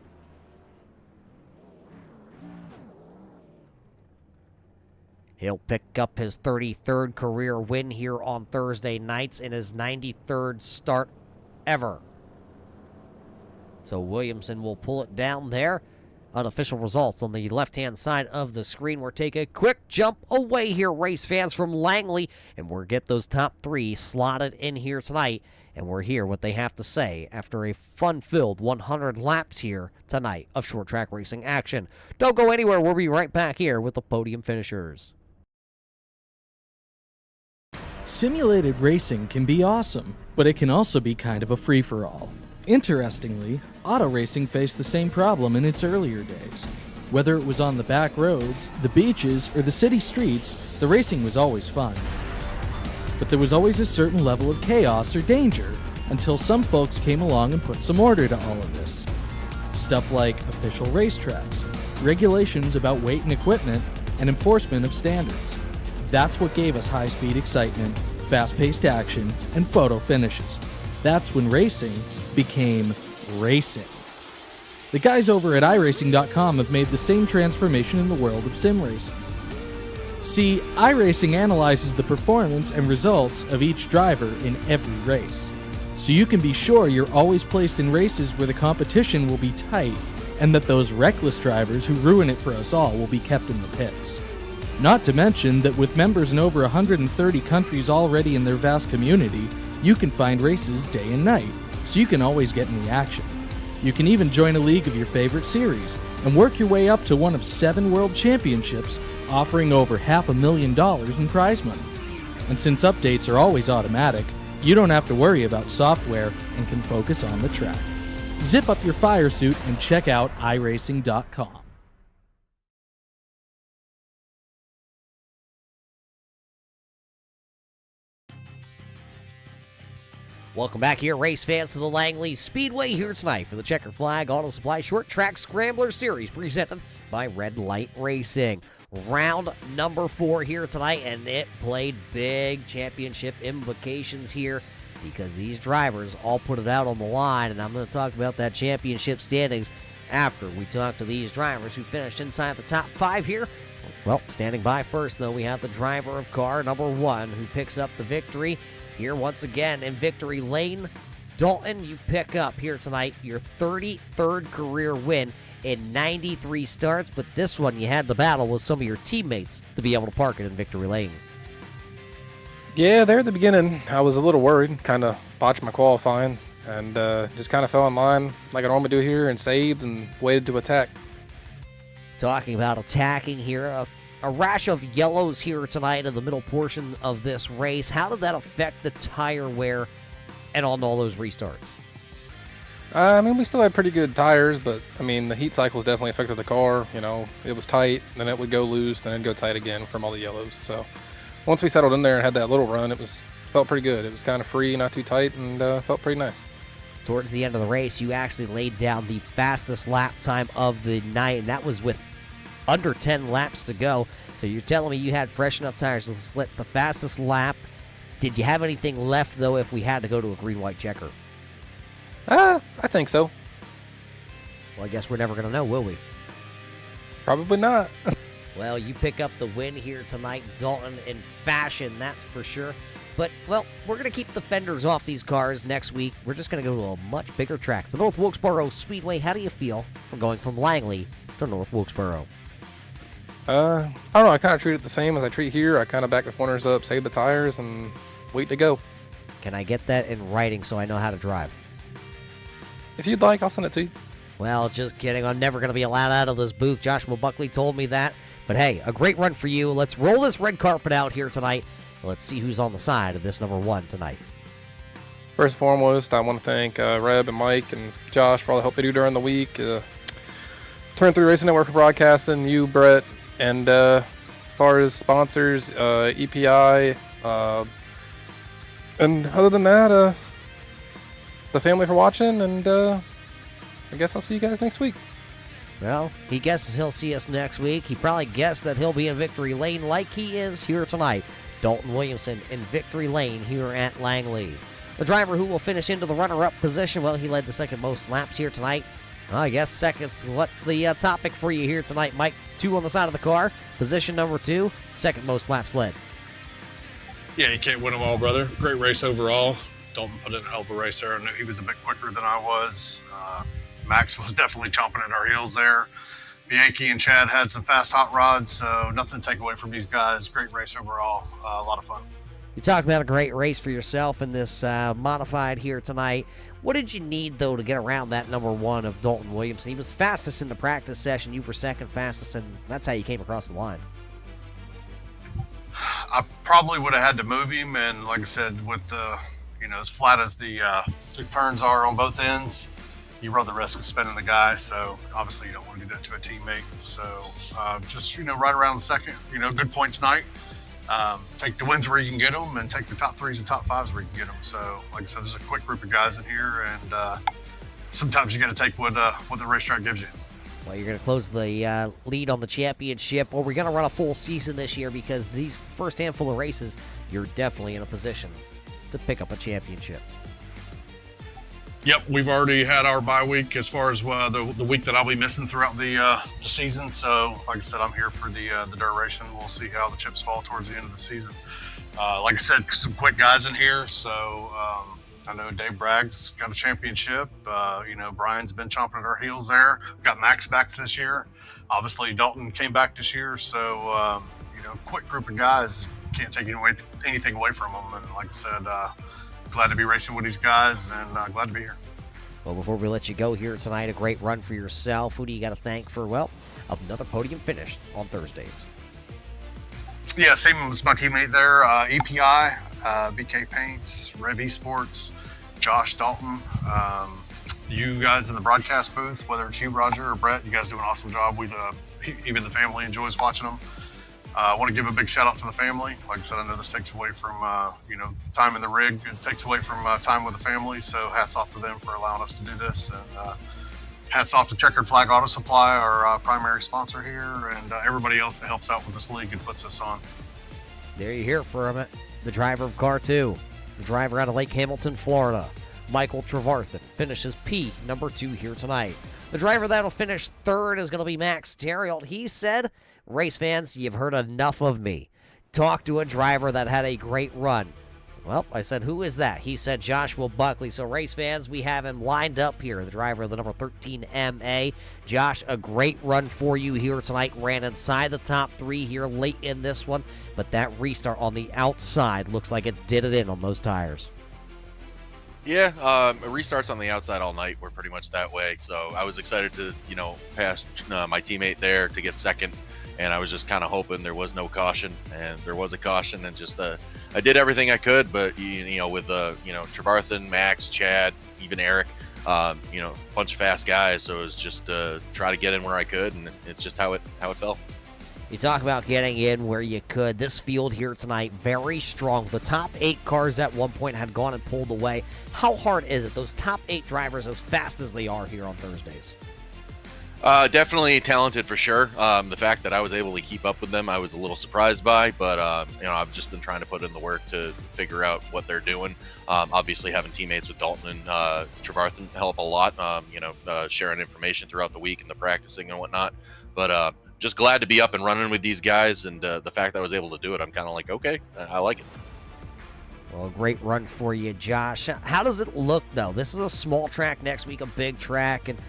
He'll pick up his 33rd career win here on Thursday nights in his 93rd start ever. So Williamson will pull it down there. Unofficial results on the left-hand side of the screen. We'll take a quick jump away here, race fans, from Langley, and we'll get those top 3 slotted in here tonight, and we'll hear what they have to say after a fun-filled 100 laps here tonight of short track racing action. Don't go anywhere. We'll be right back here with the podium finishers. Simulated racing can be awesome, but it can also be kind of a free-for-all. Interestingly, auto racing faced the same problem in its earlier days. Whether it was on the back roads, the beaches, or the city streets, the racing was always fun. But there was always a certain level of chaos or danger, until some folks came along and put some order to all of this. Stuff like official racetracks, regulations about weight and equipment, and enforcement of standards. That's what gave us high-speed excitement, fast-paced action, and photo finishes. That's when racing became racing. The guys over at iRacing.com have made the same transformation in the world of sim racing. See, iRacing analyzes the performance and results of each driver in every race, so you can be sure you're always placed in races where the competition will be tight and that those reckless drivers who ruin it for us all will be kept in the pits. Not to mention that with members in over 130 countries already in their vast community, you can find races day and night, so you can always get in the action. You can even join a league of your favorite series and work your way up to one of 7 world championships, offering over $500,000 in prize money. And since updates are always automatic, you don't have to worry about software and can focus on the track. Zip up your fire suit and check out iRacing.com. Welcome back here, race fans, to the Langley Speedway here tonight for the Checkered Flag Auto Supply Short Track Scrambler Series presented by Red Light Racing. Round number 4 here tonight, and it played big championship implications here because these drivers all put it out on the line, and I'm going to talk about that championship standings after we talk to these drivers who finished inside the top 5 here. Well, standing by first, though, we have the driver of car number 1 who picks up the victory here once again in victory lane. Dalton, you pick up here tonight your 33rd career win in 93 starts, but this one you had to battle with some of your teammates to be able to park it in victory lane. Yeah, there at the beginning, I was a little worried, kind of botched my qualifying, and just kind of fell in line like I normally do here and saved and waited to attack. Talking about attacking here, a rash of yellows here tonight in the middle portion of this race. How did that affect the tire wear and on all those restarts? I mean, we still had pretty good tires, but I mean, the heat cycles definitely affected the car. You know, it was tight, then it would go loose, then it'd go tight again from all the yellows. So once we settled in there and had that little run, felt pretty good. It was kind of free, not too tight, and felt pretty nice. Towards the end of the race, you actually laid down the fastest lap time of the night, and that was with under 10 laps to go. So you're telling me you had fresh enough tires to split the fastest lap. Did you have anything left, though, if we had to go to a green-white checker? I think so. Well, I guess we're never going to know, will we? Probably not. Well, you pick up the win here tonight, Dalton, in fashion, that's for sure. But, well, we're going to keep the fenders off these cars next week. We're just going to go to a much bigger track, the North Wilkesboro Speedway. How do you feel from going from Langley to North Wilkesboro? I don't know. I kind of treat it the same as I treat here. I kind of back the corners up, save the tires, and wait to go. Can I get that in writing so I know how to drive? If you'd like, I'll send it to you. Well, just kidding. I'm never going to be allowed out of this booth. Joshua Buckley told me that. But hey, a great run for you. Let's roll this red carpet out here tonight. Let's see who's on the side of this number 1 tonight. First and foremost, I want to thank Reb and Mike and Josh for all the help they do during the week. Turn 3 Racing Network for broadcasting, you, Brett, and as far as sponsors, EPI, and other than that, the family for watching, and I guess I'll see you guys next week. Well, he guesses he'll see us next week. He probably guessed that he'll be in victory lane like he is here tonight. Dalton Williamson in victory lane here at Langley. The driver who will finish into the runner-up position, well, he led the second most laps here tonight. I guess seconds. What's the topic for you here tonight, Mike? 2 on the side of the car. Position number 2, second most laps led. Yeah, you can't win them all, brother. Great race overall. Dalton put in a hell of a race there. I knew he was a bit quicker than I was. Max was definitely chomping at our heels there. Bianchi and Chad had some fast hot rods, so nothing to take away from these guys. Great race overall. A lot of fun. You talk about a great race for yourself in this modified here tonight. What did you need, though, to get around that number 1 of Dalton Williamson? He was fastest in the practice session. You were second fastest, and that's how you came across the line. I probably would have had to move him, and like I said, with the, as flat as the turns are on both ends, you run the risk of spending the guy. So obviously you don't want to do that to a teammate. So just, right around the second, good point tonight. Take the wins where you can get them, and take the top threes and top fives where you can get them. So like I said, there's a quick group of guys in here, and sometimes you got to take what the racetrack gives you. Well, you're going to close the lead on the championship, or we're going to run a full season this year, because these first handful of races, you're definitely in a position to pick up a championship. Yep, we've already had our bye week as far as the week that I'll be missing throughout the season. So, like I said, I'm here for the duration. We'll see how the chips fall towards the end of the season. Like I said, some quick guys in here. So I know Dave Bragg's got a championship. Brian's been chomping at our heels there. Got Max back this year. Obviously, Dalton came back this year. So, quick group of guys. Can't take anything away from them. And like I said, glad to be racing with these guys, and glad to be here. Well, before we let you go here tonight, a great run for yourself. Who do you got to thank for, another podium finish on Thursdays? Yeah, same as my teammate there, EPI, BK Paints, Rev Esports, Josh Dalton, you guys in the broadcast booth, whether it's you, Roger, or Brett, you guys do an awesome job. Even the family enjoys watching them. I want to give a big shout out to the family. Like I said, I know this takes away from, time in the rig. It takes away from time with the family. So hats off to them for allowing us to do this. And hats off to Checkered Flag Auto Supply, our primary sponsor here, and everybody else that helps out with this league and puts us on. There you hear from it. The driver of car 2, the driver out of Lake Hamilton, Florida, Michael Trevarthen, finishes number 2 here tonight. The driver that'll finish 3rd is going to be Max Terriot. He said, "Race fans, you've heard enough of me. Talk to a driver that had a great run." Well, I said, "Who is that?" He said, "Joshua Buckley." So, race fans, we have him lined up here, the driver of the number 13 MA. Josh, a great run for you here tonight. Ran inside the top 3 here late in this one, but that restart on the outside looks like it did it in on those tires. Yeah, restarts on the outside all night were pretty much that way. So I was excited to, pass my teammate there to get second. And I was just kind of hoping there was no caution, and there was a caution, and just I did everything I could, but with Trevarthen, Max, Chad, even Eric, bunch of fast guys, so it was just try to get in where I could, and it's just how it fell. You talk about getting in where you could. This field here tonight, very strong. The top 8 cars at one point had gone and pulled away. How hard is it? Those top 8 drivers, as fast as they are here on Thursdays. Definitely talented for sure. The fact that I was able to keep up with them, I was a little surprised by, but I've just been trying to put in the work to figure out what they're doing. Obviously, having teammates with Dalton and Trevarthen help a lot. Sharing information throughout the week and the practicing and whatnot. But just glad to be up and running with these guys, and the fact that I was able to do it, I'm kind of like, okay, I like it. Well, great run for you, Josh. How does it look, though? This is a small track, next week a big track, and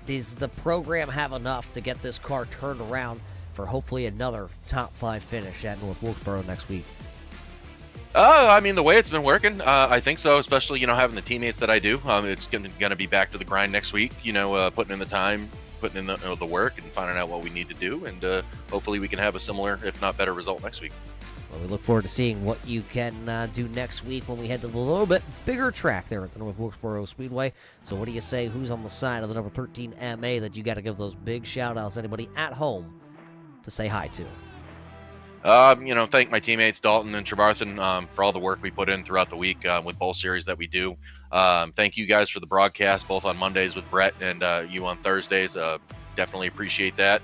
does the program have enough to get this car turned around for hopefully another top 5 finish at North Wilkesboro next week? The way it's been working, I think so, especially, having the teammates that I do. It's going to be back to the grind next week, putting in the time, putting in the work, and finding out what we need to do, and hopefully we can have a similar, if not better, result next week. Well, we look forward to seeing what you can do next week when we head to the little bit bigger track there at the North Wilkesboro Speedway. So what do you say? Who's on the side of the number 13 MA that you got to give those big shout-outs? Anybody at home to say hi to? Thank my teammates, Dalton and Trevarthen, for all the work we put in throughout the week with both series that we do. Thank you guys for the broadcast, both on Mondays with Brett and you on Thursdays. Definitely appreciate that.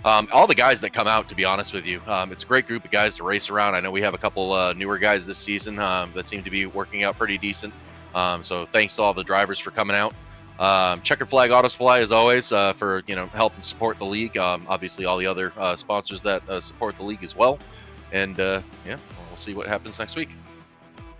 All the guys that come out, to be honest with you, it's a great group of guys to race around. I know we have a couple newer guys this season that seem to be working out pretty decent. So thanks to all the drivers for coming out. Checkered Flag Auto Supply, as always, for helping support the league. Obviously, all the other sponsors that support the league as well. And we'll see what happens next week.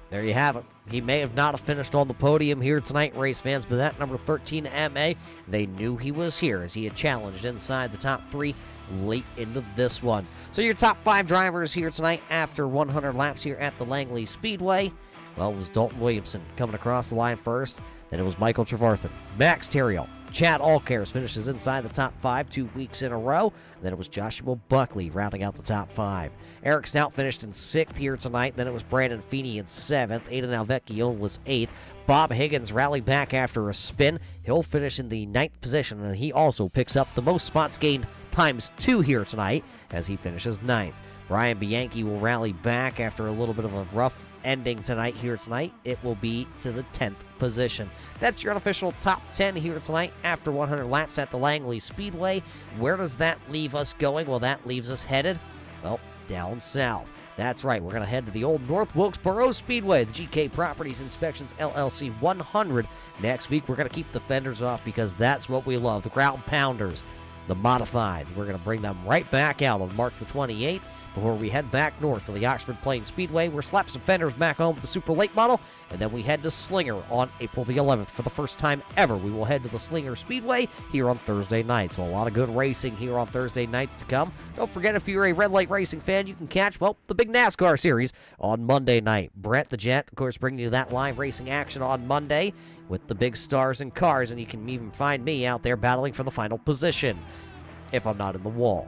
There you have it. He may have not finished on the podium here tonight, race fans, but that number 13 MA, they knew he was here as he had challenged inside the top 3 late into this one. So your top 5 drivers here tonight after 100 laps here at the Langley Speedway. Well, it was Dalton Williamson coming across the line first. Then it was Michael Trevarthen, Max Terriot, Chad Allcares finishes inside the top 5 2 weeks in a row. Then it was Joshua Buckley rounding out the top 5. Eric Stout finished in 6th here tonight. Then it was Brandon Feeney in 7th. Aiden Alvecchio was 8th. Bob Higgins rallied back after a spin. He'll finish in the 9th position, and he also picks up the most spots gained ×2 here tonight as he finishes 9th. Brian Bianchi will rally back after a little bit of a rough ending tonight. It will be to the 10th position. That's your unofficial top 10 here tonight after 100 laps at the Langley Speedway. Where does that leave us going? Well, that leaves us headed, well, down south. That's right, we're going to head to the old North Wilkesboro Speedway, the GK Properties Inspections LLC 100. Next week, we're going to keep the fenders off because that's what we love, the ground pounders, the modifieds. We're going to bring them right back out on March the 28th. Before we head back north to the Oxford Plains Speedway, we're slapping some fenders back home with the Super Late model, and then we head to Slinger on April the 11th. For the first time ever, we will head to the Slinger Speedway here on Thursday night. So a lot of good racing here on Thursday nights to come. Don't forget, if you're a Red Light Racing fan, you can catch, well, the big NASCAR series on Monday night. Brett the Jet, of course, bringing you that live racing action on Monday with the big stars and cars, and you can even find me out there battling for the final position if I'm not in the wall.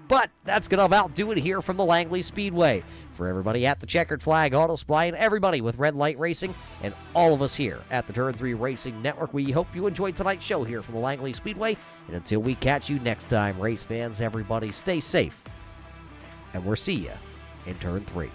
But that's going to about do it here from the Langley Speedway. For everybody at the Checkered Flag Auto Supply and everybody with Red Light Racing and all of us here at the Turn 3 Racing Network, we hope you enjoyed tonight's show here from the Langley Speedway. And until we catch you next time, race fans, everybody stay safe. And we'll see you in Turn 3.